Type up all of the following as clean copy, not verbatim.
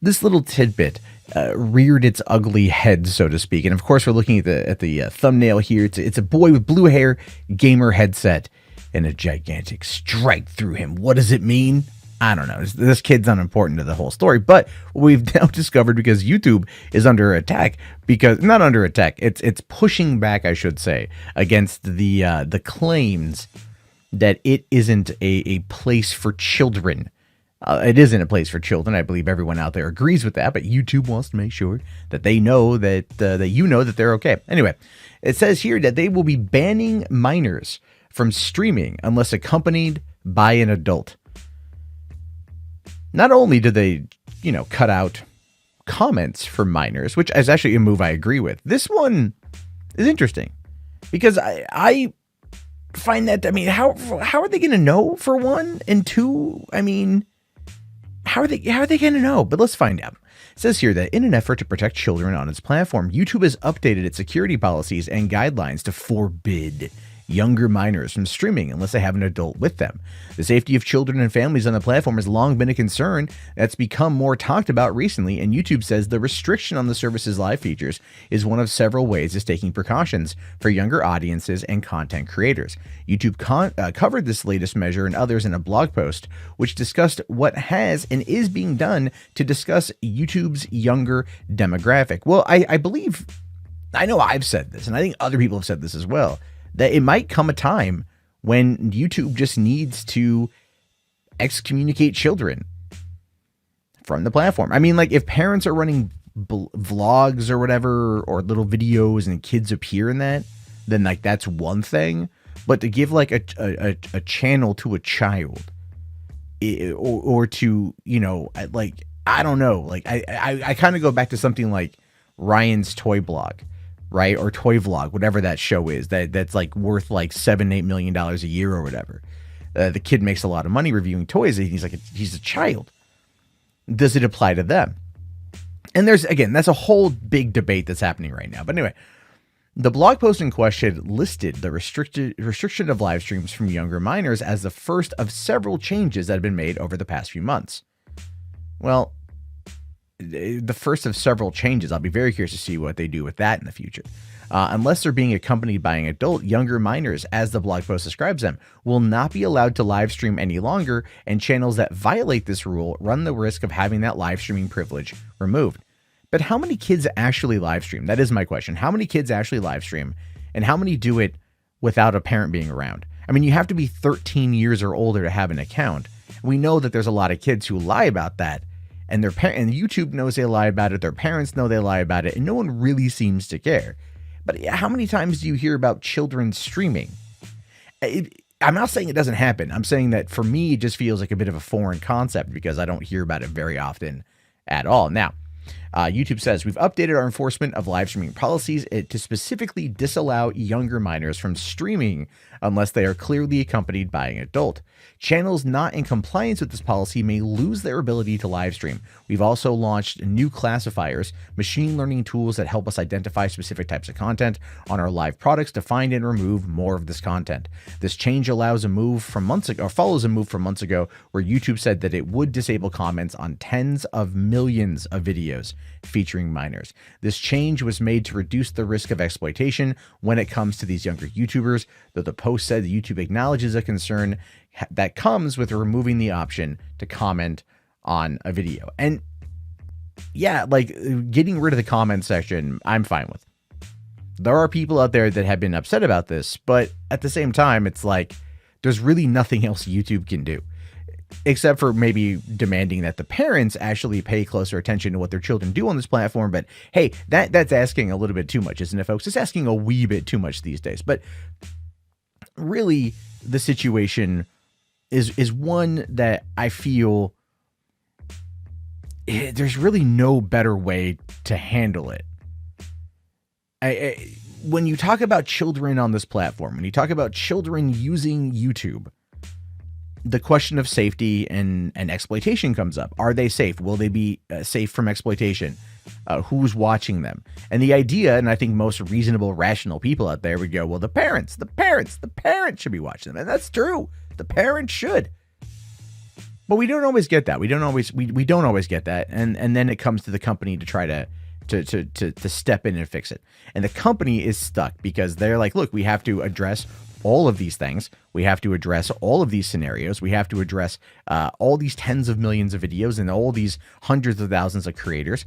this little tidbit reared its ugly head, so to speak. And of course, we're looking at the thumbnail here. It's a boy with blue hair, gamer headset, and a gigantic stripe through him. What does it mean? I don't know. This kid's unimportant to the whole story, but what we've now discovered, because YouTube is under attack, because not under attack, it's pushing back, I should say, against the claims that it isn't a place for children. It isn't a place for children. I believe everyone out there agrees with that, but YouTube wants to make sure that they know that you know that they're okay. Anyway, it says here that they will be banning minors from streaming unless accompanied by an adult. Not only do they, cut out comments for minors, which is actually a move I agree with. This one is interesting because I find that, how are they going to know, for one? And two, how are they going to know? But let's find out. It says here that in an effort to protect children on its platform, YouTube has updated its security policies and guidelines to forbid younger minors from streaming unless they have an adult with them. The safety of children and families on the platform has long been a concern that's become more talked about recently, and YouTube says the restriction on the service's live features is one of several ways it's taking precautions for younger audiences and content creators. YouTube covered this latest measure and others in a blog post, which discussed what has and is being done to discuss YouTube's younger demographic. Well, I know I've said this, and I think other people have said this as well, that it might come a time when YouTube just needs to excommunicate children from the platform. If parents are running vlogs or whatever, or little videos and kids appear in that, then that's one thing. But to give a channel to a child, or to, I don't know, I kind of go back to something like Ryan's Toy Blog, right? Or Toy Vlog, whatever that show is, that's worth $7-8 million a year or whatever. The kid makes a lot of money reviewing toys. He's a child. Does it apply to them? And that's a whole big debate that's happening right now. But anyway, the blog post in question listed the restriction of live streams from younger minors as the first of several changes that have been made over the past few months. Well, the first of several changes. I'll be very curious to see what they do with that in the future. Unless they're being accompanied by an adult, younger minors, as the blog post describes them, will not be allowed to live stream any longer, and channels that violate this rule run the risk of having that live streaming privilege removed. But how many kids actually live stream? That is my question. How many kids actually live stream, and how many do it without a parent being around? You have to be 13 years or older to have an account. We know that there's a lot of kids who lie about that. And and YouTube knows they lie about it. Their parents know they lie about it, and no one really seems to care. But how many times do you hear about children streaming? I'm not saying it doesn't happen. I'm saying that for me, it just feels like a bit of a foreign concept because I don't hear about it very often at all. Now, YouTube says, we've updated our enforcement of live streaming policies to specifically disallow younger minors from streaming unless they are clearly accompanied by an adult. Channels not in compliance with this policy may lose their ability to live stream. We've also launched new classifiers, machine learning tools that help us identify specific types of content on our live products to find and remove more of this content. This change follows a move from months ago where YouTube said that it would disable comments on tens of millions of videos featuring minors. This change was made to reduce the risk of exploitation when it comes to these younger YouTubers, though the post said that YouTube acknowledges a concern that comes with removing the option to comment on a video. And yeah, getting rid of the comment section, I'm fine with. There are people out there that have been upset about this, but at the same time, it's there's really nothing else YouTube can do, except for maybe demanding that the parents actually pay closer attention to what their children do on this platform. But hey, that's asking a little bit too much, isn't it, folks? It's asking a wee bit too much these days. But really, the situation is one that I feel there's really no better way to handle it. When you talk about children on this platform, when you talk about children using YouTube, the question of safety and exploitation comes up. Are they safe? Will they be safe from exploitation? Who's watching them? And the idea, and I think most reasonable, rational people out there would go, well, the parents should be watching them. And that's true. The parents should. But we don't always get that. We don't always get that. And then it comes to the company to try to step in and fix it. And the company is stuck because they're like, look, we have to address all of these things. We have to address all of these scenarios. We have to address all these tens of millions of videos and all these hundreds of thousands of creators.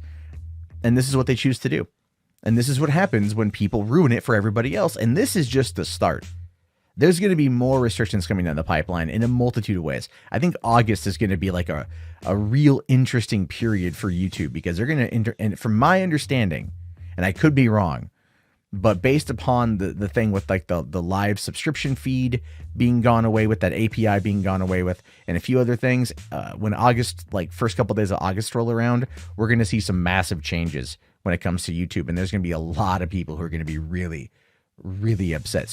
And this is what they choose to do. And this is what happens when people ruin it for everybody else. And this is just the start. There's going to be more restrictions coming down the pipeline in a multitude of ways. I think August is going to be like a real interesting period for YouTube because they're going to, and from my understanding, and I could be wrong, but based upon the thing with like the live subscription feed being gone away with, that API being gone away with, and a few other things, when August, like first couple of days of August roll around, we're going to see some massive changes when it comes to YouTube. And there's going to be a lot of people who are going to be really, really upset.